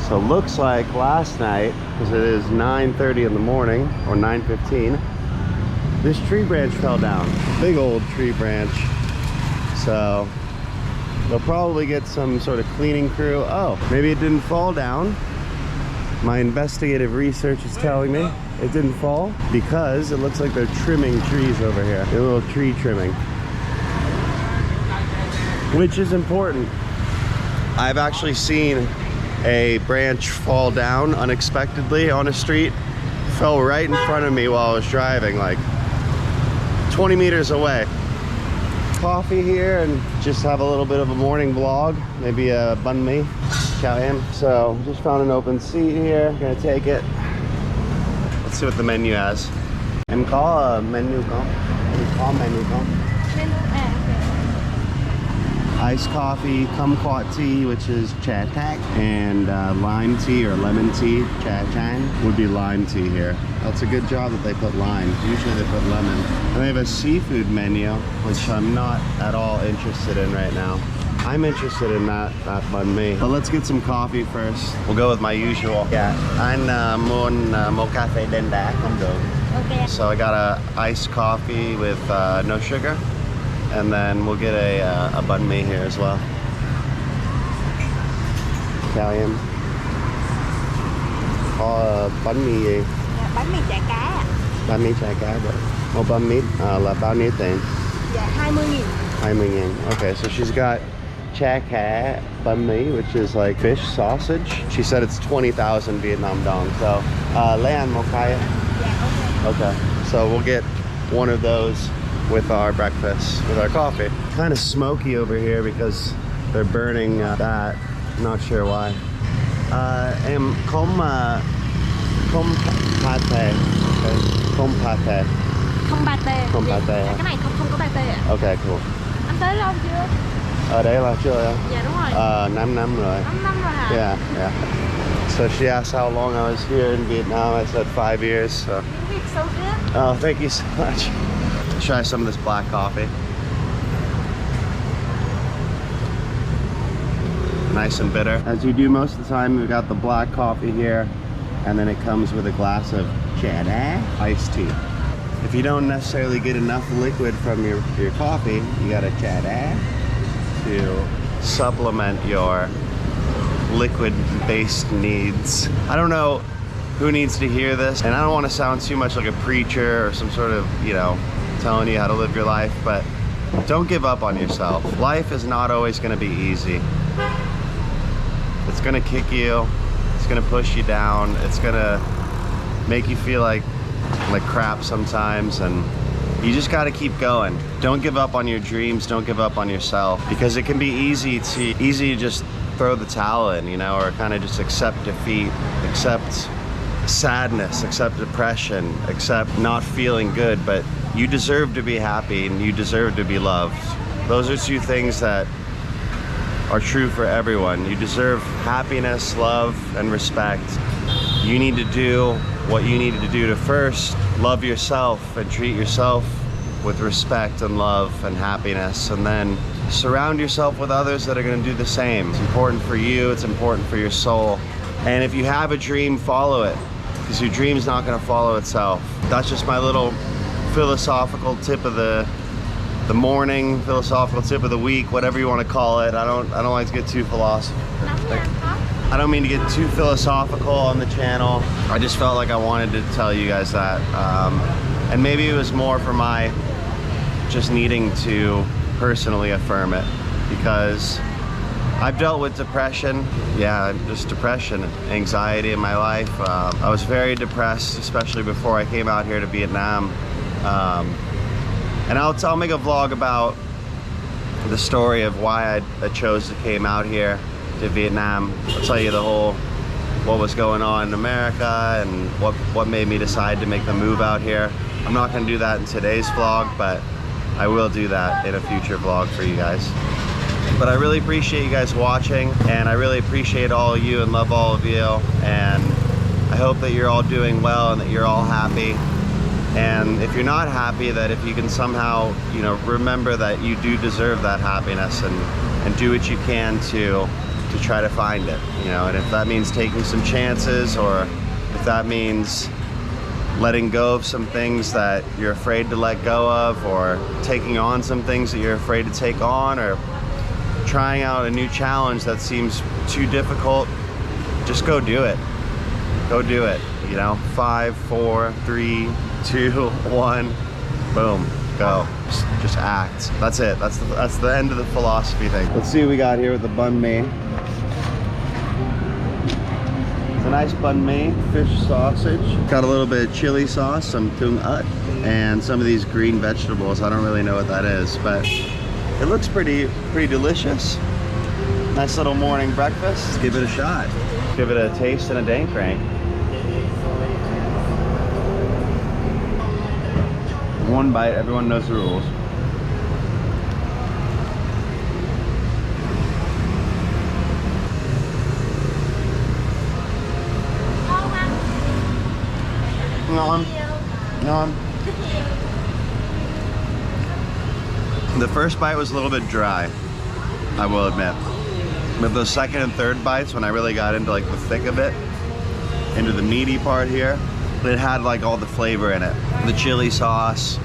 So looks like last night, because it is 9:30 in the morning, or 9:15, this tree branch fell down. Big old tree branch. So they'll probably get some sort of cleaning crew. Oh, maybe it didn't fall down. My investigative research is telling me it didn't fall because it looks like they're trimming trees over here. A little tree trimming, which is important. I've actually seen a branch fall down unexpectedly on a street. Fell right in front of me while I was driving, like 20 meters away. Coffee here and just have a little bit of a morning vlog, maybe a banh mi. So just found an open seat here, gonna take it. Let's see what the menu has. Em có menu không? Em có menu không? Iced coffee, kumquat tea, which is cha thak, and lime tea or lemon tea, cha chang, would be lime tea here. That's a good job that they put lime. Usually they put lemon. And they have a seafood menu, which I'm not at all interested in right now. I'm interested in that banh mi. But let's get some coffee first. We'll go with my usual. Yeah, anh muốn một cà phê đen đá không được. Okay. So I got a iced coffee with no sugar. And then we'll get a banh mi here as well. Italian. Có bánh mì gì? Dạ, bánh mì chả cá ạ. Bánh mì chả cá được. Một bánh mì là bao nhiêu tiền? Dạ, 20.000. 20.000. Okay, so she's got cha cá banh mi, which is like fish sausage. She said it's 20,000 Vietnam dong. So, lấy ăn một cái. Yeah, okay. Okay, so we'll get one of those with our breakfast, with our coffee. Kind of smoky over here because they're burning that. Not sure why. Em không pate. Okay. Không pate. Không pate. Không pate. Cái này không có pate ạ. Okay, cool. Anh tới lâu chưa? Ở đây là chưa? Dạ đúng rồi. 5 năm rồi. 5 năm rồi hả? Yeah, yeah. So she asked how long I was here in Vietnam. I said 5 years. So. So good. Oh, thank you so much. Try some of this black coffee. Nice and bitter. As you do most of the time, we've got the black coffee here, and then it comes with a glass of cheddar iced tea. If you don't necessarily get enough liquid from your coffee, you got a cheddar to supplement your liquid-based needs. I don't know who needs to hear this, and I don't want to sound too much like a preacher or some sort of, you know, telling you how to live your life, but don't give up on yourself. Life is not always going to be easy. It's going to kick you, it's going to push you down, it's going to make you feel like crap sometimes, and you just got to keep going. Don't give up on your dreams, don't give up on yourself, because it can be easy to just throw the towel in, you know, or kind of just accept defeat, accept sadness, accept depression, accept not feeling good. But you deserve to be happy and you deserve to be loved. Those are two things that are true for everyone. You deserve happiness, love, and respect. You need to do what you need to do to first love yourself and treat yourself with respect and love and happiness, and then surround yourself with others that are going to do the same. It's important for you, it's important for your soul. And if you have a dream, follow it, because your dream's not going to follow itself. That's just my little philosophical tip of the morning, philosophical tip of the week, whatever you want to call it. I don't like to get too philosophical. I don't mean to get too philosophical on the channel. I just felt like I wanted to tell you guys that. And maybe it was more for my just needing to personally affirm it, because I've dealt with depression, just depression, anxiety in my life. I was very depressed, especially before I came out here to Vietnam. And I'll make a vlog about the story of why I chose to came out here to Vietnam. I'll tell you what was going on in America and what made me decide to make the move out here. I'm not going to do that in today's vlog, but I will do that in a future vlog for you guys. But I really appreciate you guys watching, and I really appreciate all of you and love all of you, and I hope that you're all doing well and that you're all happy. And if you're not happy, that if you can somehow, remember that you do deserve that happiness, and do what you can to to try to find it, you know, and if that means taking some chances, or if that means letting go of some things that you're afraid to let go of, or taking on some things that you're afraid to take on, or trying out a new challenge that seems too difficult, just go do it. Go do it, you know. 5, 4, 3, 2, 1, boom, go. Just act. That's it. That's the end of the philosophy thing. Let's see what we got here with the banh mi. It's a nice banh mi, fish sausage. Got a little bit of chili sauce, some duong, and some of these green vegetables. I don't really know what that is, but it looks pretty delicious. Nice little morning breakfast. Let's give it a shot. Give it a taste and a dank rank. One bite, everyone knows the rules. Ngon. The first bite was a little bit dry, I will admit. But those second and third bites, when I really got into like the thick of it, into the meaty part here, it had like all the flavor in it. The chili sauce,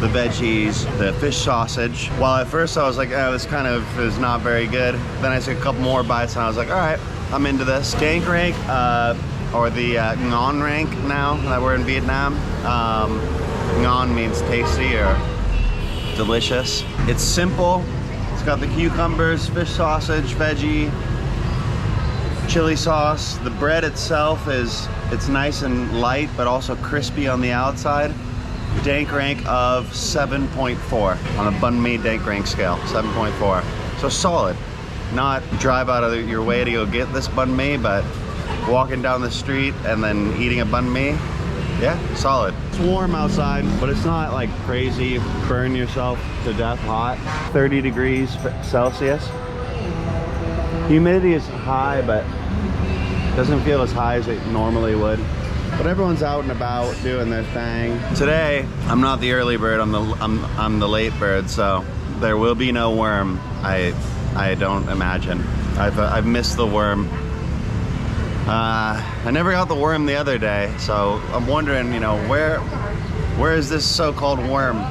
the veggies, the fish sausage. While at first I was like, oh, this kind of is not very good. Then I took a couple more bites and I was like, all right, I'm into this. Dank rank, or the ngon rank now that we're in Vietnam. Ngon means tasty or delicious. It's simple. It's got the cucumbers, fish sausage, veggie, chili sauce. The bread itself it's nice and light, but also crispy on the outside. Dank rank of 7.4 on a banh mi dank rank scale, 7.4. So solid. Not drive out of your way to go get this banh mi, but walking down the street and then eating a banh mi, yeah, solid. It's warm outside, but it's not like crazy, burn yourself to death hot. 30 degrees Celsius. Humidity is high, but doesn't feel as high as it normally would. But everyone's out and about doing their thing. Today, I'm not the early bird, I'm the late bird, so there will be no worm. I don't imagine. I've missed the worm. I never got the worm the other day, so I'm wondering, you know, where is this so-called worm?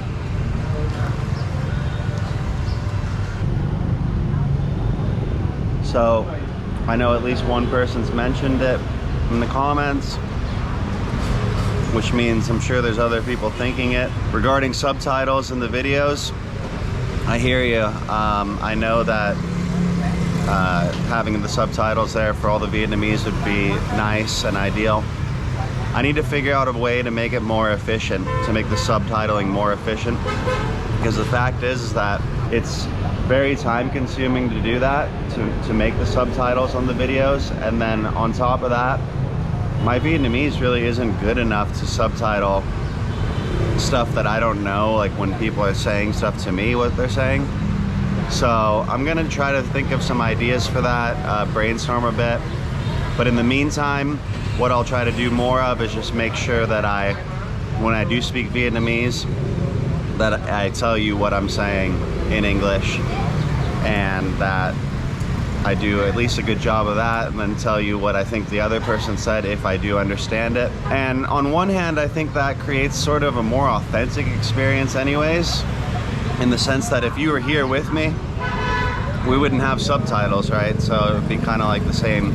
So I know at least one person's mentioned it in the comments, which means I'm sure there's other people thinking it. Regarding subtitles in the videos, I hear you. I know that having the subtitles there for all the Vietnamese would be nice and ideal. I need to figure out a way to make it more efficient, to make the subtitling more efficient, because the fact is that it's very time consuming to do that, to make the subtitles on the videos, and then on top of that, my Vietnamese really isn't good enough to subtitle stuff that I don't know, like when people are saying stuff to me, what they're saying. So I'm gonna try to think of some ideas for that, brainstorm a bit. But in the meantime, what I'll try to do more of is just make sure that when I do speak Vietnamese, that I tell you what I'm saying in English, and that I do at least a good job of that, and then tell you what I think the other person said if I do understand it. And on one hand, I think that creates sort of a more authentic experience anyways, in the sense that if you were here with me, we wouldn't have subtitles, right? So it would be kind of like the same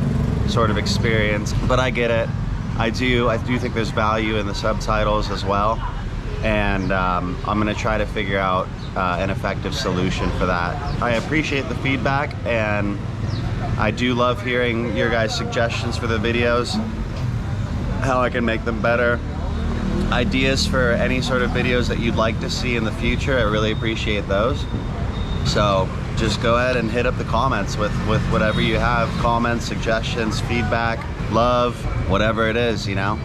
sort of experience. But I get it. I do think there's value in the subtitles as well. And I'm gonna try to figure out an effective solution for that. I appreciate the feedback, and I do love hearing your guys' suggestions for the videos, how I can make them better. Ideas for any sort of videos that you'd like to see in the future, I really appreciate those. So just go ahead and hit up the comments with whatever you have, comments, suggestions, feedback, love, whatever it is, you know.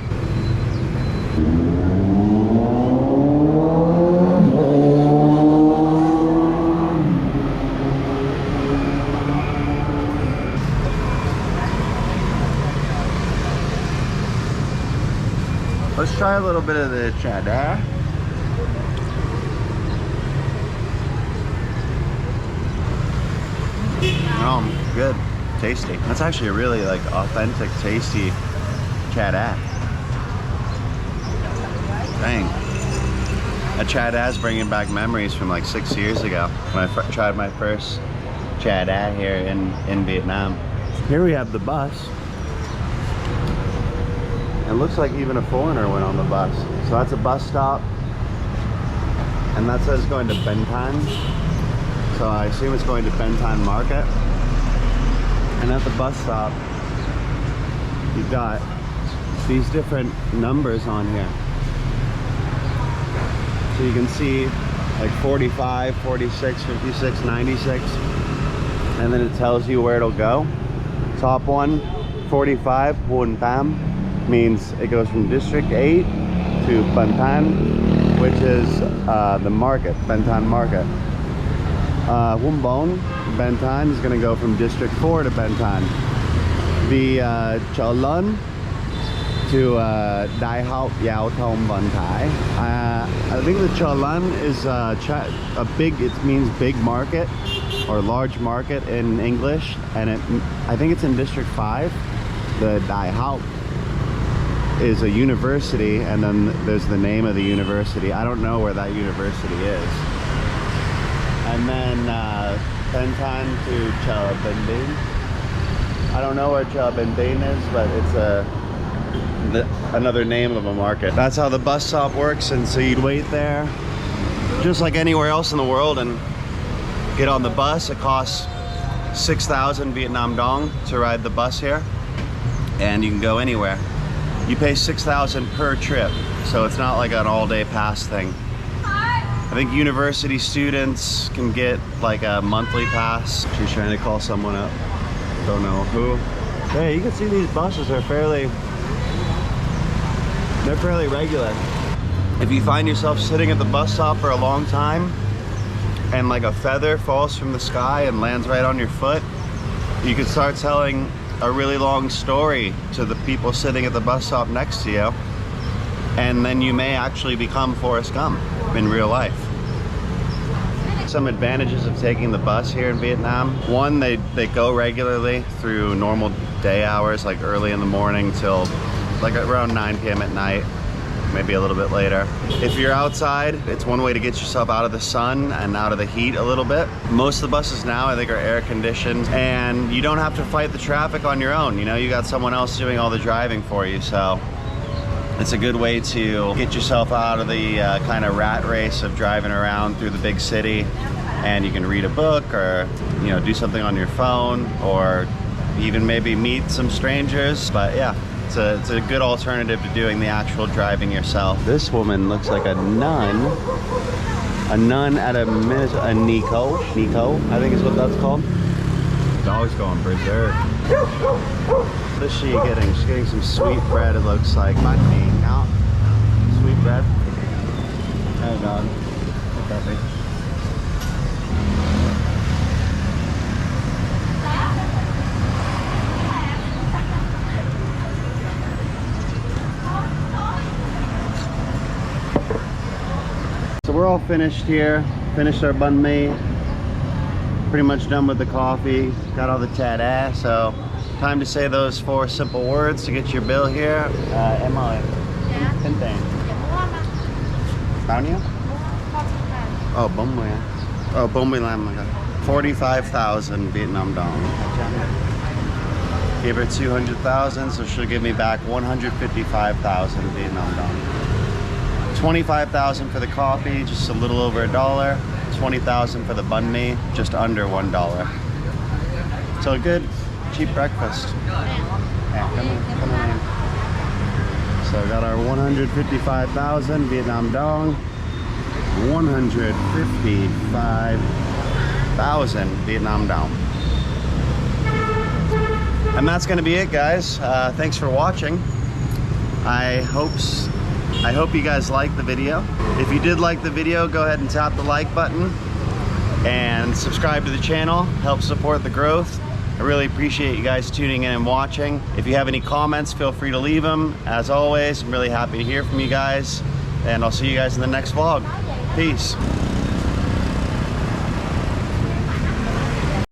Let's try a little bit of the cheddar. Good. tasty. That's actually a really like authentic, tasty chad ad. Dang. A chad ad's bringing back memories from like 6 years ago when I tried my first chad ad here in Vietnam. Here we have the bus. It looks like even a foreigner went on the bus. So that's a bus stop. And that says going to Bnh M. So I assume it's going to Bnh M Market. And at the bus stop, you've got these different numbers on here. So you can see like 45, 46, 56, 96. And then it tells you where it'll go. Top one, 45, Buon Tam, means it goes from District 8 to Banh M, which is the market, Bnh M Market. Hum Bon, Bnh M is going to go from District 4 to Bnh M. The Chợ Lớn to Đại học Giao thông Vận tải. I think the Chợ Lớn is a big, it means big market or large market in English, and I think it's in District 5. The Đại học is a university, and then there's the name of the university. I don't know where that university is. And then Bnh M to Chợ Bình. I don't know where Chợ Bình is, but it's another name of a market. That's how the bus stop works, and so you'd wait there just like anywhere else in the world and get on the bus. It costs 6,000 Vietnam dong to ride the bus here, and you can go anywhere. You pay 6,000 per trip, so it's not like an all-day pass thing. I think university students can get like a monthly pass. She's trying to call someone up. Don't know who. Hey, you can see these buses are fairly regular. If you find yourself sitting at the bus stop for a long time and like a feather falls from the sky and lands right on your foot, you could start telling a really long story to the people sitting at the bus stop next to you, and then you may actually become Forrest Gump in real life. Some advantages of taking the bus here in Vietnam. One, they go regularly through normal day hours, like early in the morning till like around 9 p.m. at night, maybe a little bit later. If you're outside, it's one way to get yourself out of the sun and out of the heat a little bit. Most of the buses now, I think, are air conditioned, and you don't have to fight the traffic on your own. You know, you got someone else doing all the driving for you, so it's a good way to get yourself out of the kind of rat race of driving around through the big city, and you can read a book or, you know, do something on your phone, or even maybe meet some strangers. But yeah, it's a good alternative to doing the actual driving yourself. This woman looks like a nun. A nun at a Nico, I think is what that's called. Dog's going berserk. What is she getting? She's getting some sweet bread, it looks like. Banh M, no? Sweet bread. Oh God. Look at me. So we're all finished here. Finished our banh mi. Pretty much done with the coffee. Got all the chad ass. So time to say those 4 simple words to get your bill here. Em ơi. Tên tiền. Bao nhiêu? Oh, 40. Oh, 45. 45,000 Vietnam dong. Gave her 200,000, so she'll give me back 155,000 Vietnam dong. 25,000 for the coffee, just a little over $1. 20,000 for the banh mi, just under $1. So a good, cheap breakfast. Yeah, come on in. So got our 155,000 Vietnam dong. 155,000 Vietnam dong. And that's gonna be it, guys. Thanks for watching. I hope you guys liked the video. If you did like the video, go ahead and tap the like button and subscribe to the channel. Help support the growth. I really appreciate you guys tuning in and watching. If you have any comments, feel free to leave them. As always, I'm really happy to hear from you guys, and I'll see you guys in the next vlog. Peace.